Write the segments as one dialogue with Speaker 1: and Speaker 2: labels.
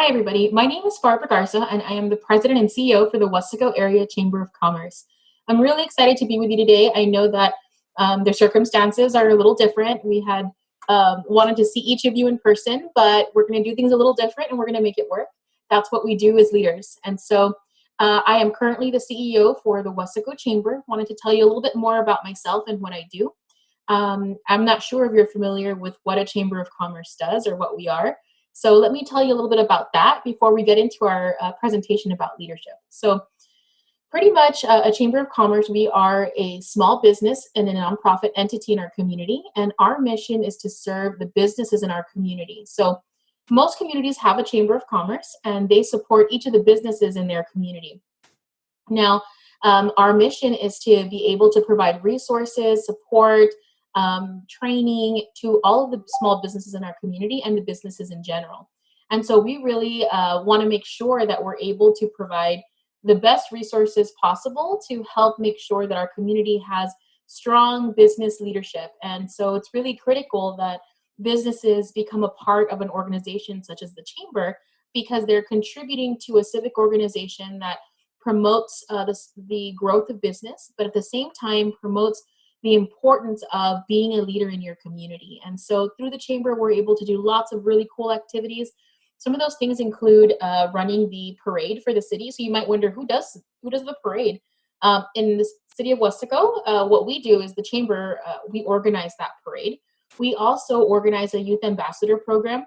Speaker 1: Hi, everybody. My name is Barbara Garza, and I am the president and CEO for the Wesco Area Chamber of Commerce. I'm really excited to be with you today. I know that the circumstances are a little different. We had wanted to see each of you in person, but we're going to do things a little different, and we're going to make it work. That's what we do as leaders. And so I am currently the CEO for the Wesco Chamber. Wanted to tell you a little bit more about myself and what I do. I'm not sure if you're familiar with what a Chamber of Commerce does or what we are. So let me tell you a little bit about that before we get into our presentation about leadership. So pretty much a Chamber of Commerce, we are a small business and a nonprofit entity in our community, and our mission is to serve the businesses in our community. So most communities have a Chamber of Commerce, and they support each of the businesses in their community. Now, our mission is to be able to provide resources, support, training to all of the small businesses in our community and the businesses in general. And so we really want to make sure that we're able to provide the best resources possible to help make sure that our community has strong business leadership. And so it's really critical that businesses become a part of an organization such as the Chamber, because they're contributing to a civic organization that promotes the growth of business, but at the same time promotes the importance of being a leader in your community. And so through the Chamber, we're able to do lots of really cool activities. Some of those things include running the parade for the city. So you might wonder, who does the parade? In the city of Wesco, what we do is the Chamber, we organize that parade. We also organize a youth ambassador program,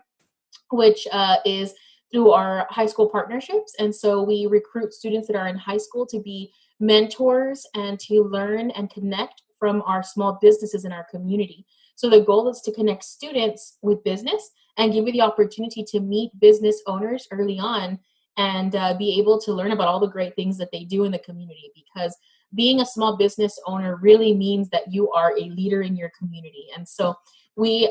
Speaker 1: which is through our high school partnerships. And so we recruit students that are in high school to be mentors and to learn and connect from our small businesses in our community. So the goal is to connect students with business and give you the opportunity to meet business owners early on and be able to learn about all the great things that they do in the community, because being a small business owner really means that you are a leader in your community. And so we're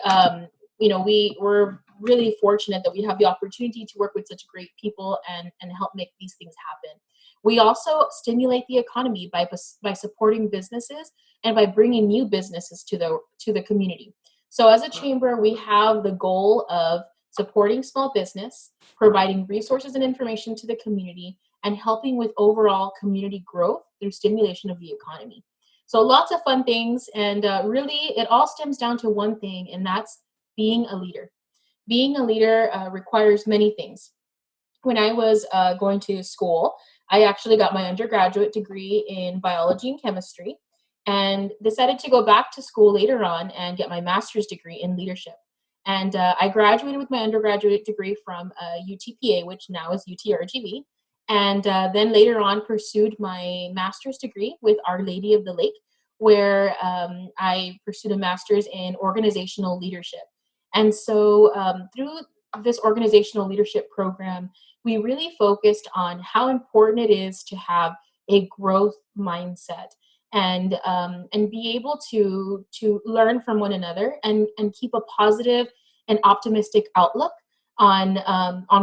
Speaker 1: really fortunate that we have the opportunity to work with such great people and help make these things happen. We also stimulate the economy by supporting businesses and by bringing new businesses to the community. So as a chamber, we have the goal of supporting small business, providing resources and information to the community, and helping with overall community growth through stimulation of the economy. So lots of fun things, and really it all stems down to one thing, and that's being a leader. Being a leader requires many things. When I was going to school, I actually got my undergraduate degree in biology and chemistry, and decided to go back to school later on and get my master's degree in leadership. And I graduated with my undergraduate degree from UTPA, which now is UTRGV, and then later on pursued my master's degree with Our Lady of the Lake, where I pursued a master's in organizational leadership. And so through this organizational leadership program, we really focused on how important it is to have a growth mindset and be able to learn from one another and keep a positive and optimistic outlook on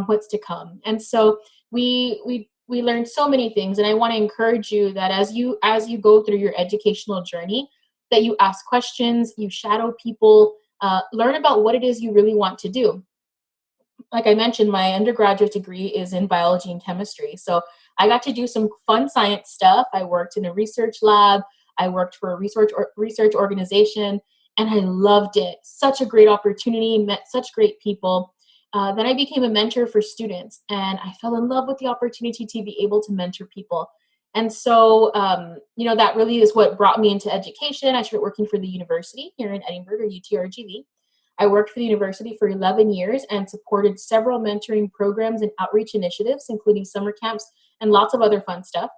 Speaker 1: what's to come. And so we learned so many things, and I want to encourage you that as you go through your educational journey, that you ask questions, you shadow people, learn about what it is you really want to do. Like I mentioned, my undergraduate degree is in biology and chemistry. So I got to do some fun science stuff. I worked in a research lab. I worked for a research organization, and I loved it. Such a great opportunity, met such great people. Then I became a mentor for students, and I fell in love with the opportunity to be able to mentor people. And so, that really is what brought me into education. I started working for the university here in Edinburgh, or UTRGV. I worked for the university for 11 years and supported several mentoring programs and outreach initiatives, including summer camps and lots of other fun stuff.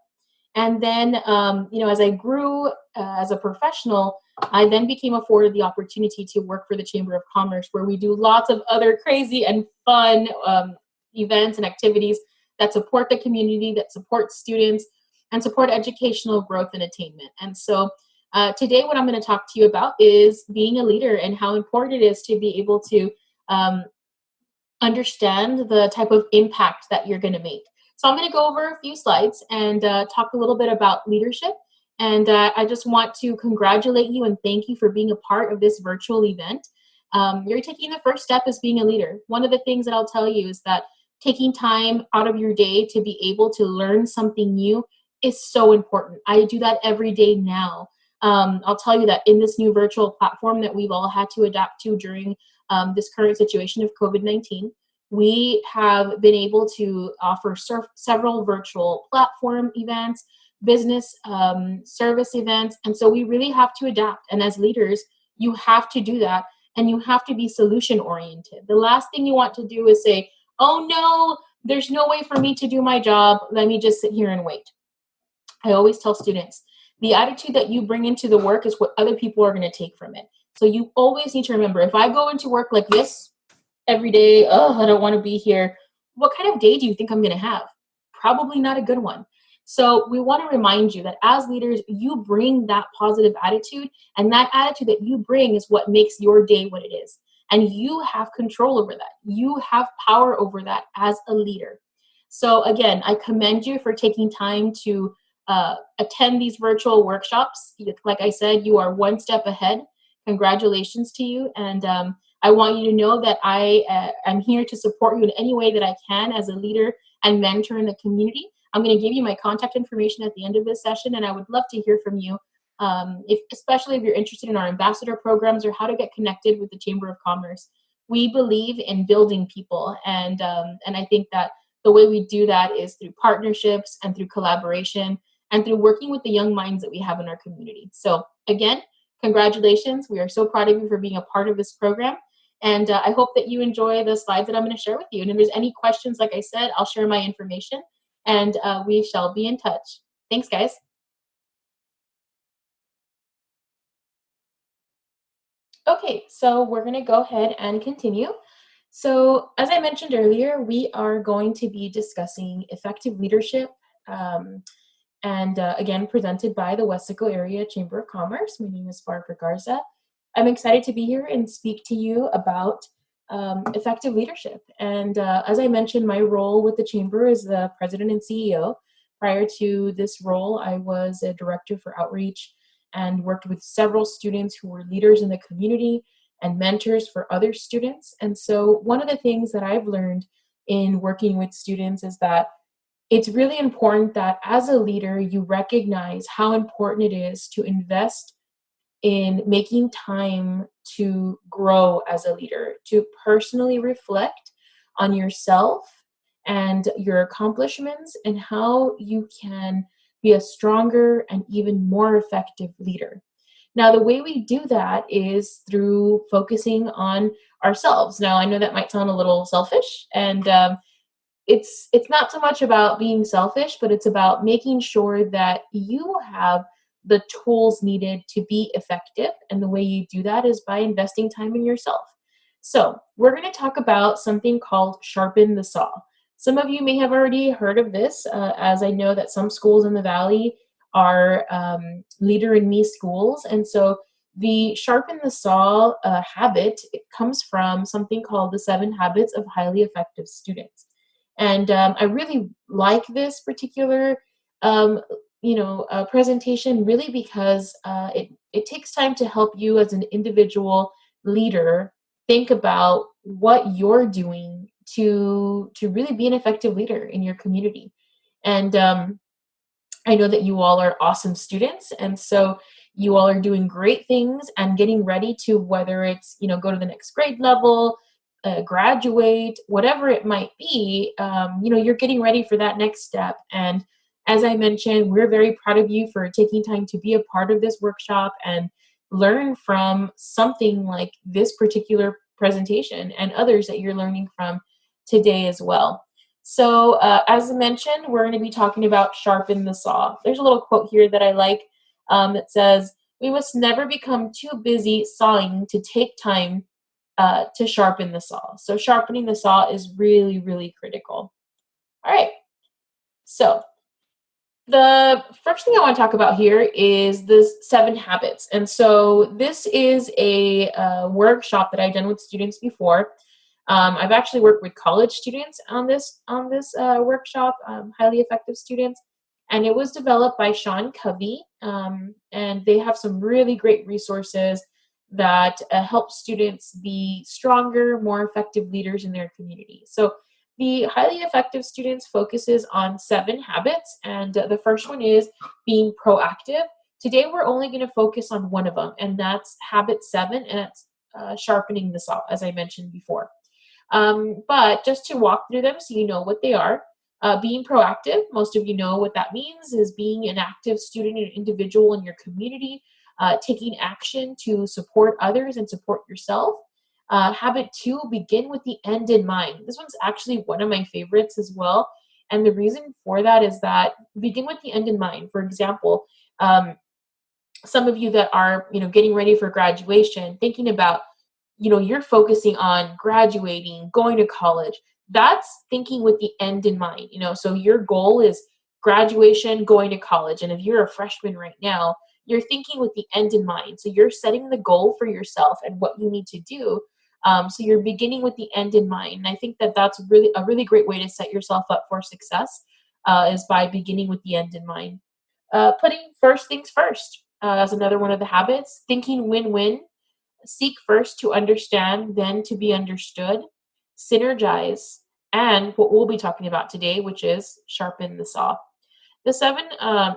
Speaker 1: And then, as I grew as a professional, I then became afforded the opportunity to work for the Chamber of Commerce, where we do lots of other crazy and fun events and activities that support the community, that support students, and support educational growth and attainment. And so today what I'm going to talk to you about is being a leader and how important it is to be able to understand the type of impact that you're going to make. So I'm going to go over a few slides and talk a little bit about leadership. And I just want to congratulate you and thank you for being a part of this virtual event. You're taking the first step as being a leader. One of the things that I'll tell you is that taking time out of your day to be able to learn something new is so important. I do that every day now. I'll tell you that in this new virtual platform that we've all had to adapt to during this current situation of COVID-19, we have been able to offer several virtual platform events, business service events. And so we really have to adapt. And as leaders, you have to do that, and you have to be solution oriented. The last thing you want to do is say, oh no, there's no way for me to do my job. Let me just sit here and wait. I always tell students, the attitude that you bring into the work is what other people are going to take from it. So you always need to remember, if I go into work like this every day, oh, I don't want to be here, what kind of day do you think I'm going to have? Probably not a good one. So we want to remind you that as leaders, you bring that positive attitude, and that attitude that you bring is what makes your day what it is. And you have control over that. You have power over that as a leader. So again, I commend you for taking time to attend these virtual workshops. Like I said, you are one step ahead. Congratulations to you. And I want you to know that I am here to support you in any way that I can as a leader and mentor in the community. I'm going to give you my contact information at the end of this session, and I would love to hear from you, especially if you're interested in our ambassador programs or how to get connected with the Chamber of Commerce. We believe in building people, and I think that the way we do that is through partnerships and through collaboration and through working with the young minds that we have in our community. So again, congratulations. We are so proud of you for being a part of this program. And I hope that you enjoy the slides that I'm going to share with you. And if there's any questions, like I said, I'll share my information, and we shall be in touch. Thanks, guys. Okay, so we're going to go ahead and continue. So as I mentioned earlier, we are going to be discussing effective leadership, and again, presented by the Wesco Area Chamber of Commerce. My name is Barbara Garza. I'm excited to be here and speak to you about effective leadership. And as I mentioned, my role with the Chamber is the president and CEO. Prior to this role, I was a director for outreach and worked with several students who were leaders in the community and mentors for other students. And so one of the things that I've learned in working with students is that it's really important that as a leader, you recognize how important it is to invest in making time to grow as a leader, to personally reflect on yourself and your accomplishments and how you can be a stronger and even more effective leader. Now, the way we do that is through focusing on ourselves. Now, I know that might sound a little selfish, and it's not so much about being selfish, but it's about making sure that you have the tools needed to be effective. And the way you do that is by investing time in yourself. So we're going to talk about something called sharpen the saw. Some of you may have already heard of this, as I know that some schools in the Valley are Leader in Me schools. And so the sharpen the saw habit, it comes from something called the 7 Habits of Highly Effective Students. And I really like this particular presentation, really because it takes time to help you as an individual leader think about what you're doing to really be an effective leader in your community. And I know that you all are awesome students, and so you all are doing great things and getting ready to, whether it's go to the next grade level, graduate, whatever it might be, you're getting ready for that next step. And as I mentioned, we're very proud of you for taking time to be a part of this workshop and learn from something like this particular presentation and others that you're learning from today as well. So as I mentioned, we're going to be talking about sharpen the saw. There's a little quote here that I like that says, "We must never become too busy sawing to take time to sharpen the saw." So sharpening the saw is really, really critical. All right. So the first thing I want to talk about here is the 7 habits. And so this is a workshop that I've done with students before. I've actually worked with college students on this workshop, highly effective students, and it was developed by Sean Covey, and they have some really great resources that help students be stronger, more effective leaders in their community. So The highly effective students focuses on 7 habits, and the first one is being proactive. Today, we're only going to focus on one of them, and that's habit 7, and that's sharpening the saw, as I mentioned before. But just to walk through them so you know what they are. Being proactive, most of you know what that means, is being an active student and individual in your community, taking action to support others and support yourself. Habit 2, begin with the end in mind. This one's actually one of my favorites as well. And the reason for that is that begin with the end in mind. For example, some of you that are, getting ready for graduation, thinking about, you're focusing on graduating, going to college. That's thinking with the end in mind. So your goal is graduation, going to college. And if you're a freshman right now, you're thinking with the end in mind. So you're setting the goal for yourself and what you need to do. So you're beginning with the end in mind. And I think that that's really a really great way to set yourself up for success, is by beginning with the end in mind. Putting first things first, is another one of the habits. Thinking win-win. Seek first to understand, then to be understood. Synergize. And what we'll be talking about today, which is sharpen the saw. The 7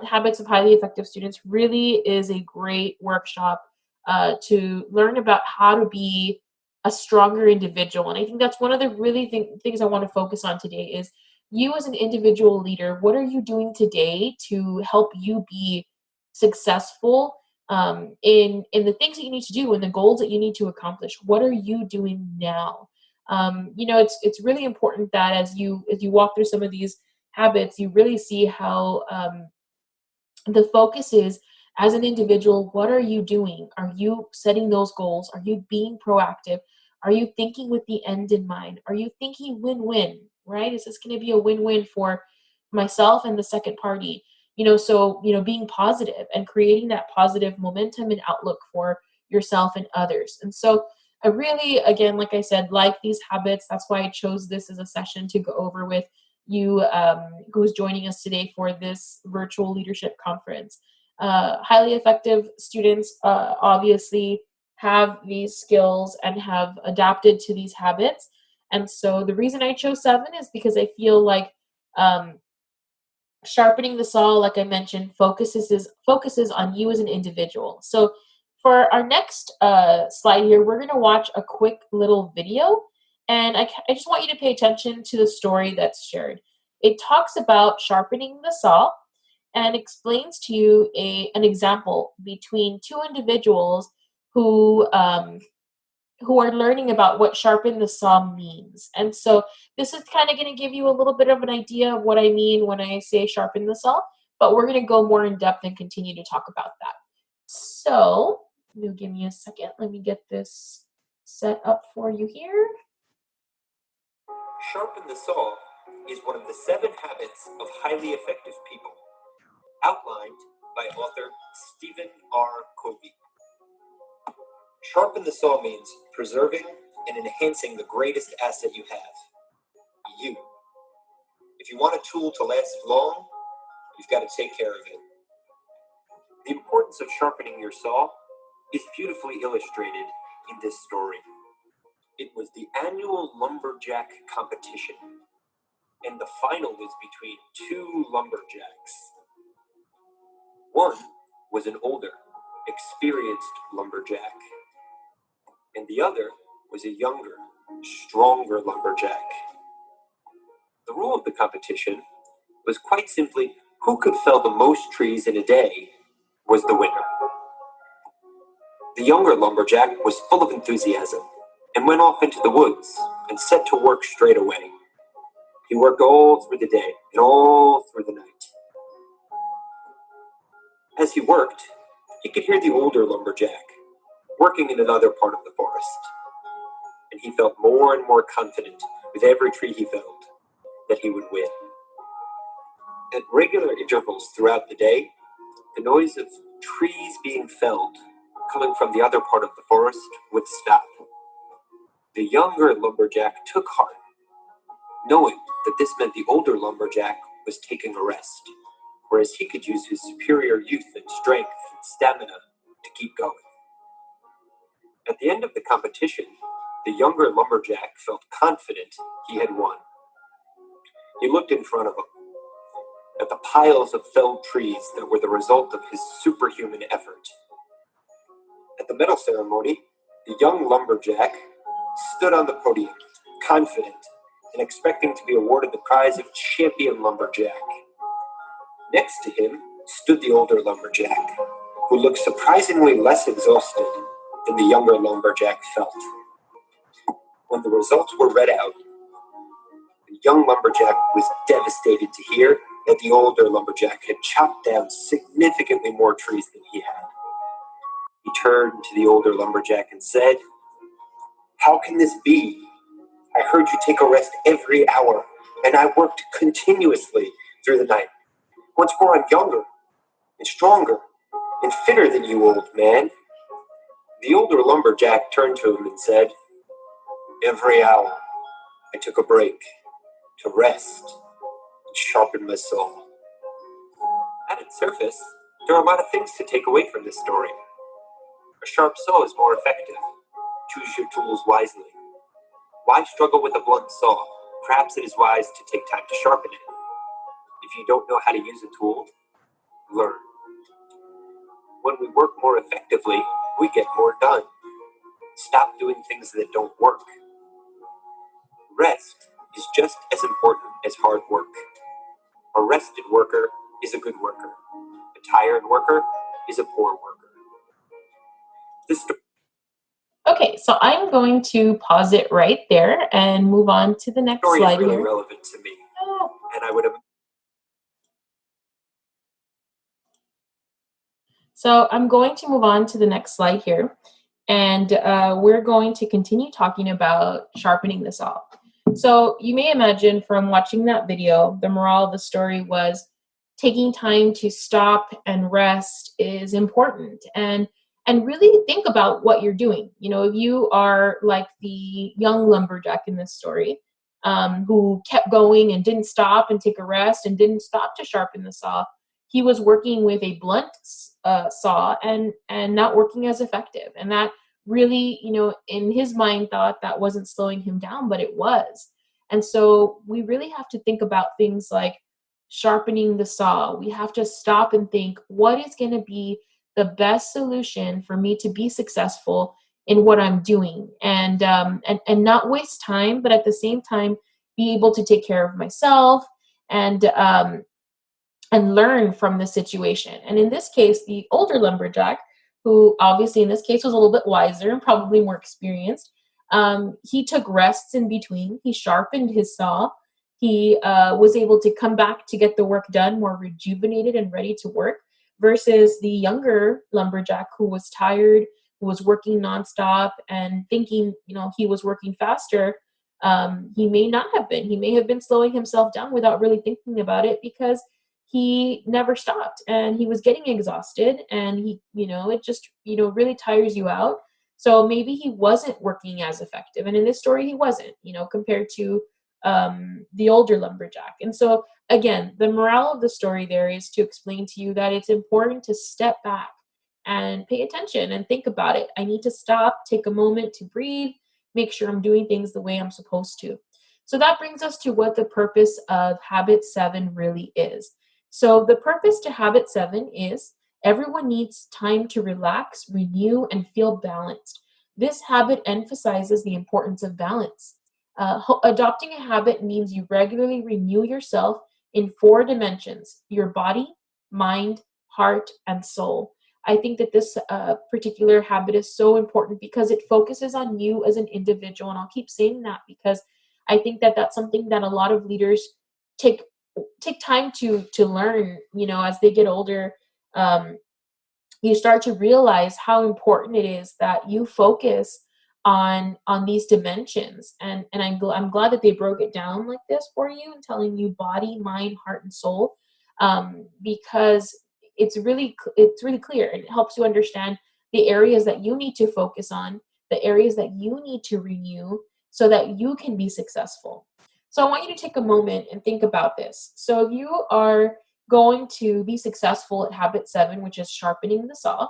Speaker 1: habits of highly effective students really is a great workshop to learn about how to be a stronger individual. And I think that's one of the really things I want to focus on today is you as an individual leader. What are you doing today to help you be successful in the things that you need to do and the goals that you need to accomplish? What are you doing now? It's really important that as you walk through some of these habits, you really see how the focus is as an individual. What are you doing? Are you setting those goals? Are you being proactive? Are you thinking with the end in mind? Are you thinking win-win, right? Is this going to be a win-win for myself and the second party? Being positive and creating that positive momentum and outlook for yourself and others. And so I really, again, like I said, like these habits. That's why I chose this as a session to go over with you, who's joining us today for this virtual leadership conference. Highly effective students obviously have these skills and have adapted to these habits. And so the reason I chose 7 is because I feel like sharpening the saw, like I mentioned, focuses on you as an individual. So for our next slide here, we're going to watch a quick little video. And I just want you to pay attention to the story that's shared. It talks about sharpening the saw and explains to you an example between 2 individuals who are learning about what sharpen the saw means. And so this is kind of going to give you a little bit of an idea of what I mean when I say sharpen the saw, but we're going to go more in depth and continue to talk about that. So you'll give me a second. Let me get this set up for you here.
Speaker 2: Sharpen the saw is one of the 7 habits of highly effective people, outlined by author Stephen R. Covey. Sharpen the saw means preserving and enhancing the greatest asset you have, you. If you want a tool to last long, you've got to take care of it. The importance of sharpening your saw is beautifully illustrated in this story. It was the annual lumberjack competition, and the final was between 2 lumberjacks. One was an older, experienced lumberjack, and the other was a younger, stronger lumberjack. The rule of the competition was quite simply who could fell the most trees in a day was the winner. The younger lumberjack was full of enthusiasm and went off into the woods and set to work straight away. He worked all through the day and all through the night. As he worked, he could hear the older lumberjack working in another part of the forest, and he felt more and more confident with every tree he felled that he would win. At regular intervals throughout the day, the noise of trees being felled coming from the other part of the forest would stop. The younger lumberjack took heart, knowing that this meant the older lumberjack was taking a rest, whereas he could use his superior youth and strength and stamina to keep going. At the end of the competition, the younger lumberjack felt confident he had won. He looked in front of him, at the piles of felled trees that were the result of his superhuman effort. At the medal ceremony, the young lumberjack stood on the podium, confident and expecting to be awarded the prize of champion lumberjack. Next to him stood the older lumberjack, who looked surprisingly less exhausted than the younger lumberjack felt. When the results were read out, the young lumberjack was devastated to hear that the older lumberjack had chopped down significantly more trees than he had. He turned to the older lumberjack and said, "How can this be? I heard you take a rest every hour, and I worked continuously through the night. What's more, I'm younger and stronger and fitter than you, old man." The older lumberjack turned to him and said, "Every hour I took a break to rest and sharpen my saw." At its surface, there are a lot of things to take away from this story. A sharp saw is more effective. Choose your tools wisely. Why struggle with a blunt saw? Perhaps it is wise to take time to sharpen it. If you don't know how to use a tool, learn. When we work more effectively, we get more done. Stop doing things that don't work. Rest is just as important as hard work. A rested worker is a good worker. A tired worker is a poor worker. This
Speaker 1: Okay, so I'm going to pause it right there and move on to the next
Speaker 2: story is
Speaker 1: slide
Speaker 2: really
Speaker 1: here.
Speaker 2: relevant to me,
Speaker 1: Oh,
Speaker 2: and I would have.
Speaker 1: So I'm going to move on to the next slide here, and we're going to continue talking about sharpening the saw. So you may imagine from watching that video, the moral of the story was taking time to stop and rest is important, and really think about what you're doing. You know, if you are like the young lumberjack in this story, who kept going and didn't stop and take a rest and didn't stop to sharpen the saw, he was working with a blunt saw and not working as effective, and that really, you know, in his mind thought that wasn't slowing him down, but it was. And so we really have to think about things like sharpening the saw. We have to stop and think, what is going to be the best solution for me to be successful in what I'm doing, and not waste time, but at the same time be able to take care of myself and learn from the situation. And in this case, the older lumberjack, who obviously in this case was a little bit wiser and probably more experienced, he took rests in between. He sharpened his saw. He was able to come back to get the work done more rejuvenated and ready to work, versus the younger lumberjack who was tired, who was working nonstop and thinking, you know, he was working faster. He may not have been. He may have been slowing himself down without really thinking about it, because he never stopped and he was getting exhausted, and he, you know, it just, you know, really tires you out. So maybe he wasn't working as effective, and in this story he wasn't, you know, compared to the older lumberjack. And so again, the morale of the story there is to explain to you that it's important to step back and pay attention and think about it. I need to stop, take a moment to breathe, make sure I'm doing things the way I'm supposed to. So that brings us to what the purpose of habit 7 really is. So the purpose to habit 7 is everyone needs time to relax, renew, and feel balanced. This habit emphasizes the importance of balance. Adopting a habit means you regularly renew yourself in 4 dimensions: your body, mind, heart, and soul. I think that this particular habit is so important because it focuses on you as an individual. And I'll keep saying that because I think that that's something that a lot of leaders take time to learn. You know, as they get older, you start to realize how important it is that you focus on these dimensions. And I'm glad that they broke it down like this for you and telling you body, mind, heart, and soul, because it's really clear, and it helps you understand the areas that you need to focus on, the areas that you need to renew so that you can be successful. So I want you to take a moment and think about this. So if you are going to be successful at habit 7, which is sharpening the saw,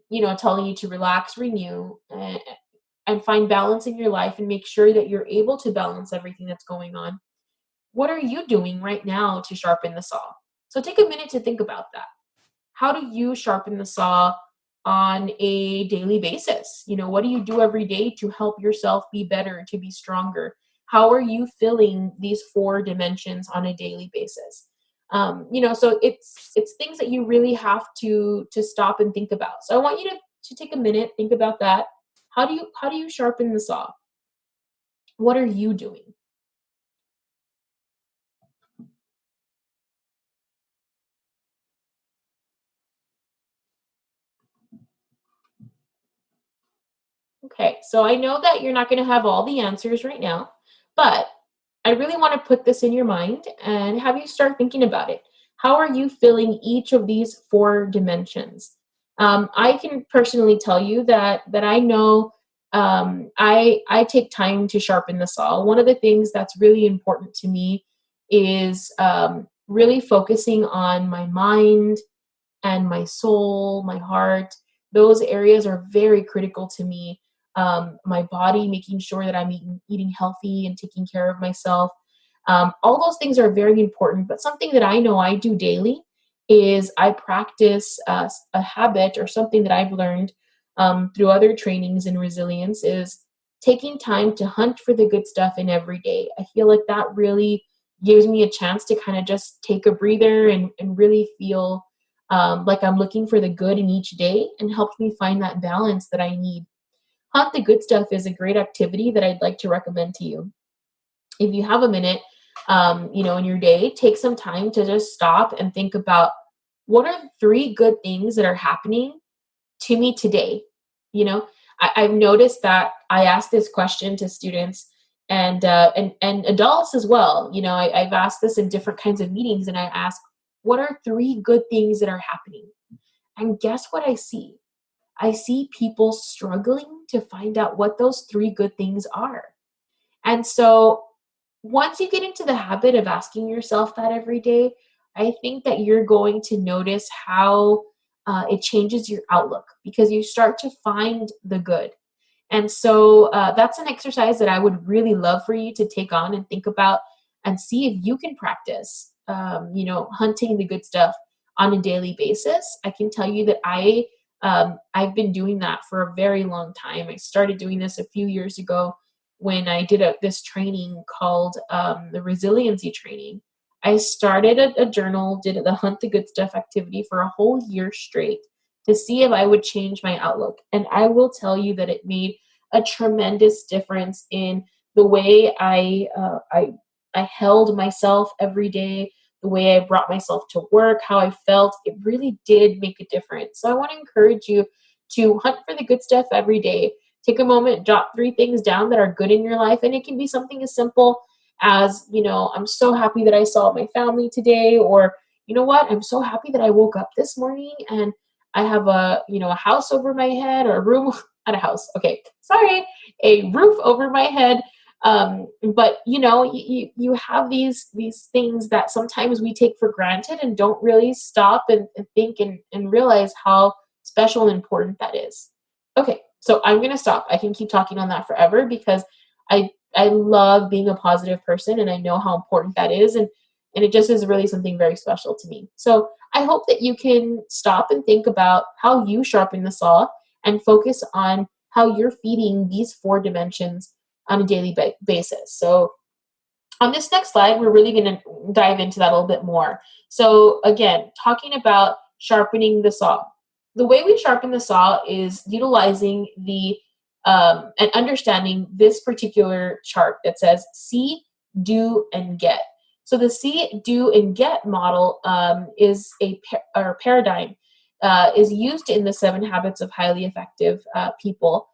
Speaker 1: you know, telling you to relax, renew, and find balance in your life and make sure that you're able to balance everything that's going on. What are you doing right now to sharpen the saw? So take a minute to think about that. How do you sharpen the saw on a daily basis? What do you do every day to help yourself be better, to be stronger? How are you filling these 4 dimensions on a daily basis? So it's things that you really have to stop and think about. So I want you to take a minute, think about that. How do you sharpen the saw? What are you doing? Okay, so I know that you're not going to have all the answers right now, but I really want to put this in your mind and have you start thinking about it. How are you filling each of these 4 dimensions? I can personally tell you that I know I take time to sharpen the saw. One of the things that's really important to me is really focusing on my mind and my soul, my heart. Those areas are very critical to me. My body, making sure that I'm eating healthy and taking care of myself. All those things are very important, but something that I know I do daily is I practice a habit or something that I've learned through other trainings in resilience is taking time to hunt for the good stuff in every day. I feel like that really gives me a chance to kind of just take a breather and really feel like I'm looking for the good in each day and helps me find that balance that I need. Hunt the good stuff is a great activity that I'd like to recommend to you. If you have a minute, in your day, take some time to just stop and think about what are 3 good things that are happening to me today. I've noticed that I ask this question to students and adults as well. I've asked this in different kinds of meetings, and I ask, what are 3 good things that are happening? And guess what I see? I see people struggling to find out what those 3 good things are. And so once you get into the habit of asking yourself that every day, I think that you're going to notice how it changes your outlook because you start to find the good. And so that's an exercise that I would really love for you to take on and think about and see if you can practice, hunting the good stuff on a daily basis. I can tell you that I've been doing that for a very long time. I started doing this a few years ago when I did this training called the resiliency training. I started a journal, did the hunt the good stuff activity for a whole year straight to see if I would change my outlook. And I will tell you that it made a tremendous difference in the way I held myself every day, the way I brought myself to work, how I felt. It really did make a difference. So I want to encourage you to hunt for the good stuff every day. Take a moment, jot 3 things down that are good in your life. And it can be something as simple as, I'm so happy that I saw my family today, or, you know what, I'm so happy that I woke up this morning and I have a house over my head, or a room, not a house. Okay. Sorry. A roof over my head. But you have these things that sometimes we take for granted and don't really stop and think and realize how special and important that is. Okay, so I'm gonna stop. I can keep talking on that forever because I love being a positive person and I know how important that is, and it just is really something very special to me. So I hope that you can stop and think about how you sharpen the saw and focus on how you're feeding these 4 dimensions on a daily basis. So on this next slide, we're really going to dive into that a little bit more. So again, talking about sharpening the saw. The way we sharpen the saw is utilizing and understanding this particular chart that says see, do, and get. So the see, do, and get model is or paradigm is used in the 7 Habits of Highly Effective People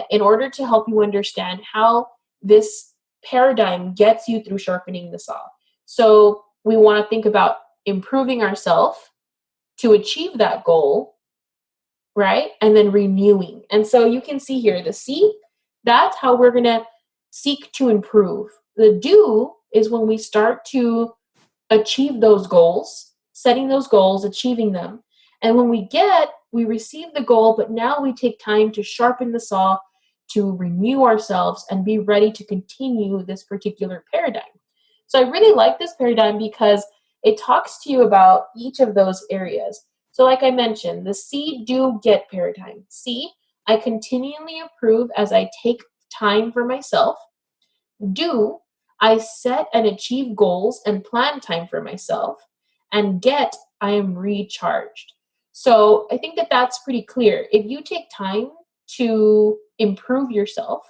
Speaker 1: in order to help you understand how this paradigm gets you through sharpening the saw. So we want to think about improving ourselves to achieve that goal, right? And then renewing. And so you can see here the see, that's how we're going to seek to improve. The do is when we start to achieve those goals, setting those goals, achieving them. And when we receive the goal, but now we take time to sharpen the saw, to renew ourselves and be ready to continue this particular paradigm. So I really like this paradigm because it talks to you about each of those areas. So like I mentioned, the see, do, get paradigm. See, I continually improve as I take time for myself. Do, I set and achieve goals and plan time for myself. And get, I am recharged. So I think that that's pretty clear. If you take time to improve yourself,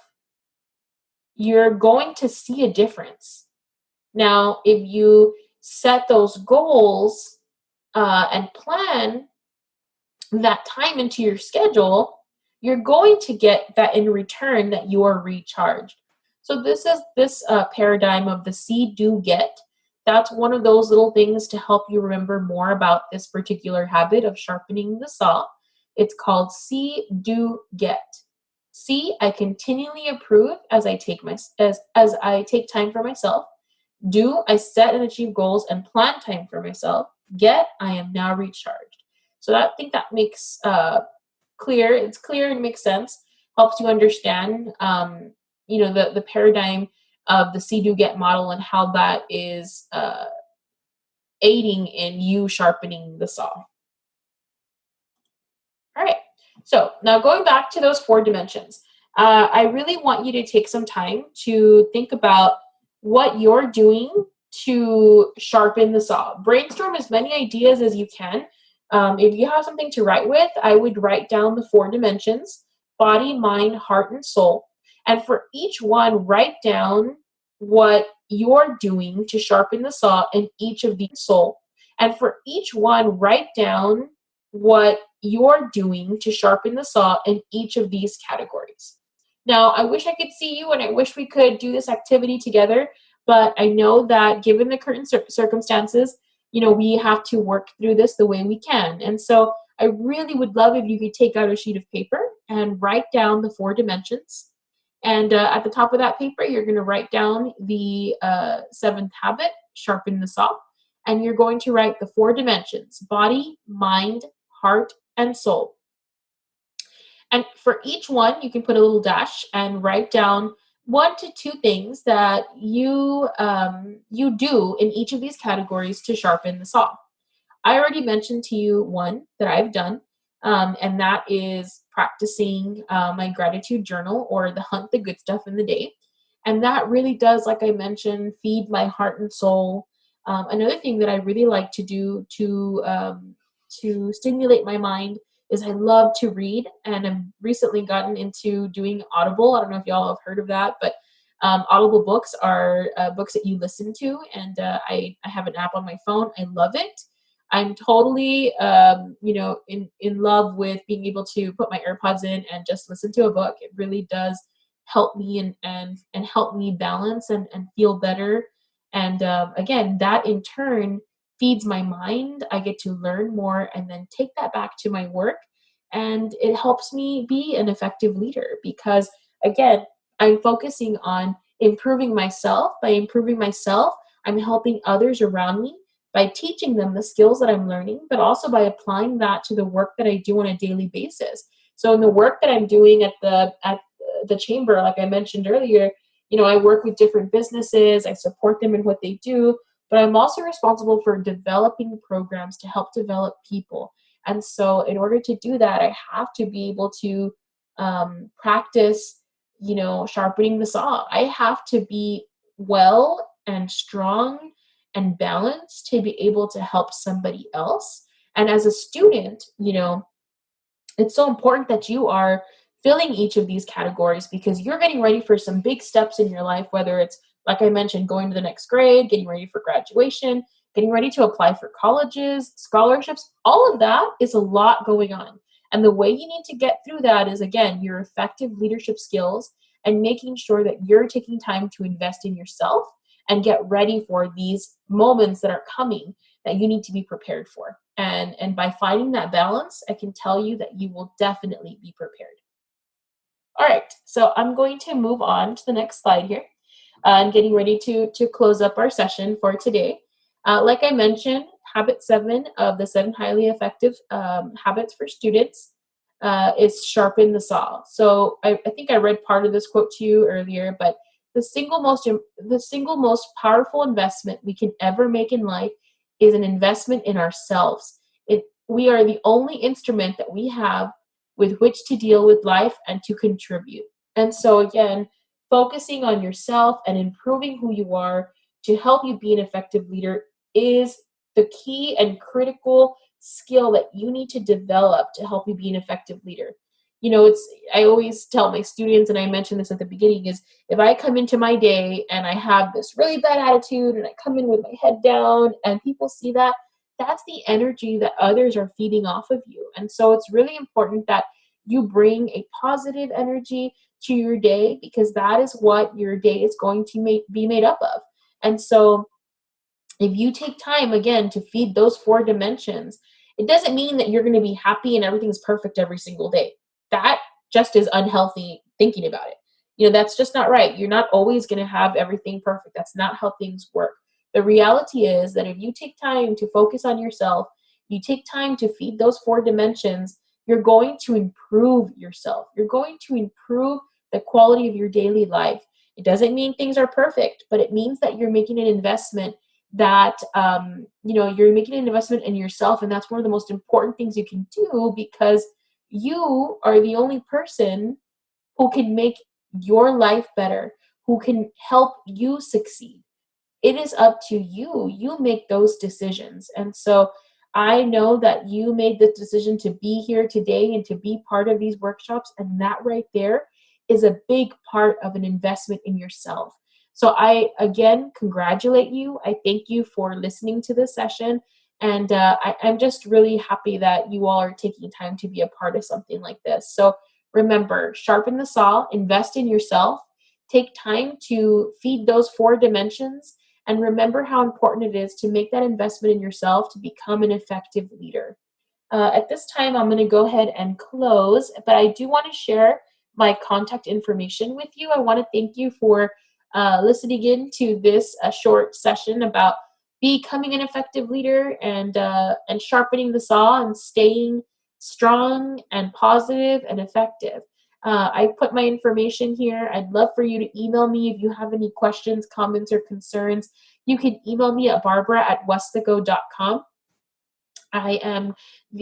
Speaker 1: you're going to see a difference. Now, if you set those goals and plan that time into your schedule, you're going to get that in return that you are recharged. So this is this paradigm of the see, do, get. That's one of those little things to help you remember more about this particular habit of sharpening the saw. It's called see, do, get. See, I continually improve as I take as I take time for myself. Do, I set and achieve goals and plan time for myself. Get, I am now recharged. So I think that makes clear. It's clear and makes sense. Helps you understand, the paradigm of the see, do, get model and how that is aiding in you sharpening the saw. All right. So now going back to those 4 dimensions, I really want you to take some time to think about what you're doing to sharpen the saw. Brainstorm as many ideas as you can. If you have something to write with, I would write down the 4 dimensions: body, mind, heart, and soul. And for each one, write down what you're doing to sharpen the saw in each of these soul. And for each one, write down what you're doing to sharpen the saw in each of these categories. Now, I wish I could see you and I wish we could do this activity together, but I know that given the current circumstances, we have to work through this the way we can. And so I really would love if you could take out a sheet of paper and write down the 4 dimensions. And at the top of that paper, you're going to write down the 7th habit, sharpen the saw. And you're going to write the 4 dimensions: body, mind, heart, and soul. And for each one, you can put a little dash and write down 1 to 2 things that you do in each of these categories to sharpen the saw. I already mentioned to you one that I've done, and that is practicing my gratitude journal, or the hunt the good stuff in the day. And that really does, like I mentioned, feed my heart and soul. Another thing that I really like to do to stimulate my mind is I love to read, and I've recently gotten into doing Audible. I don't know if y'all have heard of that, but Audible books are books that you listen to, and I have an app on my phone. I love it. I'm totally, in love with being able to put my AirPods in and just listen to a book. It really does help me and help me balance and feel better. And again, that in turn feeds my mind. I get to learn more and then take that back to my work. And it helps me be an effective leader because, again, I'm focusing on improving myself. By improving myself, I'm helping others around me by teaching them the skills that I'm learning, but also by applying that to the work that I do on a daily basis. So in the work that I'm doing at the chamber, like I mentioned earlier, I work with different businesses, I support them in what they do, but I'm also responsible for developing programs to help develop people. And so in order to do that, I have to be able to practice, sharpening the saw. I have to be well and strong and balanced to be able to help somebody else. And as a student, it's so important that you are filling each of these categories because you're getting ready for some big steps in your life, whether it's, like I mentioned, going to the next grade, getting ready for graduation, getting ready to apply for colleges, scholarships. All of that is a lot going on. And the way you need to get through that is, again, your effective leadership skills and making sure that you're taking time to invest in yourself and get ready for these moments that are coming that you need to be prepared for. And by finding that balance, I can tell you that you will definitely be prepared. All right, so I'm going to move on to the next slide here. And getting ready to close up our session for today. Like I mentioned, habit 7 of the 7 highly effective habits for students is sharpen the saw. So I think I read part of this quote to you earlier, but the single most powerful investment we can ever make in life is an investment in ourselves. We are the only instrument that we have with which to deal with life and to contribute. And so again, focusing on yourself and improving who you are to help you be an effective leader is the key and critical skill that you need to develop to help you be an effective leader. I always tell my students, and I mentioned this at the beginning, is if I come into my day and I have this really bad attitude and I come in with my head down and people see that, that's the energy that others are feeding off of you. And so it's really important that you bring a positive energy to your day, because that is what your day is going to be made up of. And so if you take time, again, to feed those 4 dimensions, it doesn't mean that you're going to be happy and everything's perfect every single day. That just is unhealthy thinking about it. That's just not right. You're not always going to have everything perfect. That's not how things work. The reality is that if you take time to focus on yourself, you take time to feed those 4 dimensions, you're going to improve yourself. You're going to improve the quality of your daily life. It doesn't mean things are perfect, but it means that you're making an investment that you're making an investment in yourself, and that's one of the most important things you can do, because you are the only person who can make your life better, who can help you succeed. It is up to you. You make those decisions. And so I know that you made the decision to be here today and to be part of these workshops, and that right there is a big part of an investment in yourself. So I, again, congratulate you. I thank you for listening to this session. And I'm just really happy that you all are taking time to be a part of something like this. So remember, sharpen the saw, invest in yourself, take time to feed those 4 dimensions, and remember how important it is to make that investment in yourself to become an effective leader. At this time, I'm going to go ahead and close, but I do want to share my contact information with you. I want to thank you for listening in to this short session about becoming an effective leader and sharpening the saw and staying strong and positive and effective. I've put my information here. I'd love for you to email me if you have any questions, comments, or concerns. You can email me at barbara@westlake.com. I am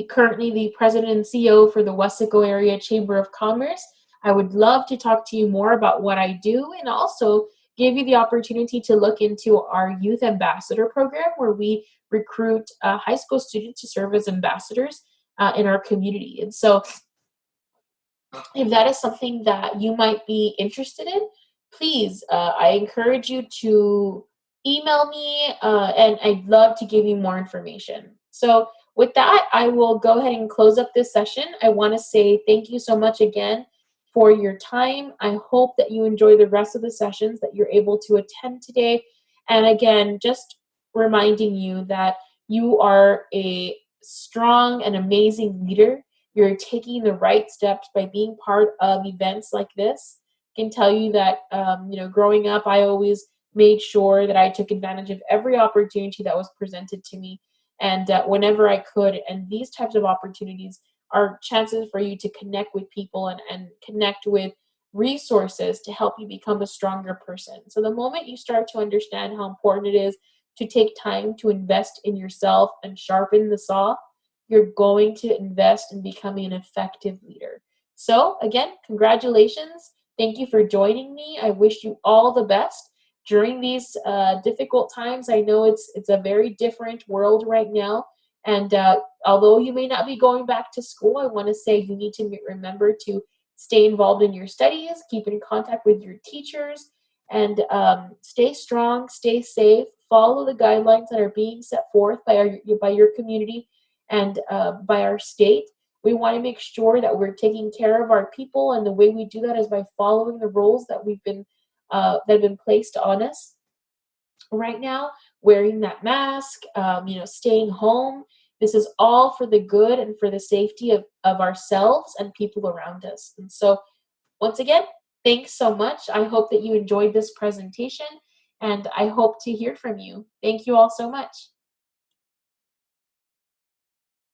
Speaker 1: currently the president and CEO for the Westlake Area Chamber of Commerce. I would love to talk to you more about what I do, and also give you the opportunity to look into our Youth Ambassador program, where we recruit high school students to serve as ambassadors in our community. And so if that is something that you might be interested in, please, I encourage you to email me, and I'd love to give you more information. So with that, I will go ahead and close up this session. I want to say thank you so much again for your time. I hope that you enjoy the rest of the sessions that you're able to attend today. And again, just reminding you that you are a strong and amazing leader. You're taking the right steps by being part of events like this. I can tell you that, growing up, I always made sure that I took advantage of every opportunity that was presented to me, and whenever I could. And these types of opportunities are chances for you to connect with people and connect with resources to help you become a stronger person. So the moment you start to understand how important it is to take time to invest in yourself and sharpen the saw, you're going to invest in becoming an effective leader. So again, congratulations. Thank you for joining me. I wish you all the best during these difficult times. I know it's a very different world right now. And although you may not be going back to school, I want to say you need to remember to stay involved in your studies, keep in contact with your teachers, and stay strong, stay safe, follow the guidelines that are being set forth by your community and by our state. We want to make sure that we're taking care of our people, and the way we do that is by following the rules that that have been placed on us right now. Wearing that mask, staying home. This is all for the good and for the safety of ourselves and people around us. And so, once again, thanks so much. I hope that you enjoyed this presentation, and I hope to hear from you. Thank you all so much.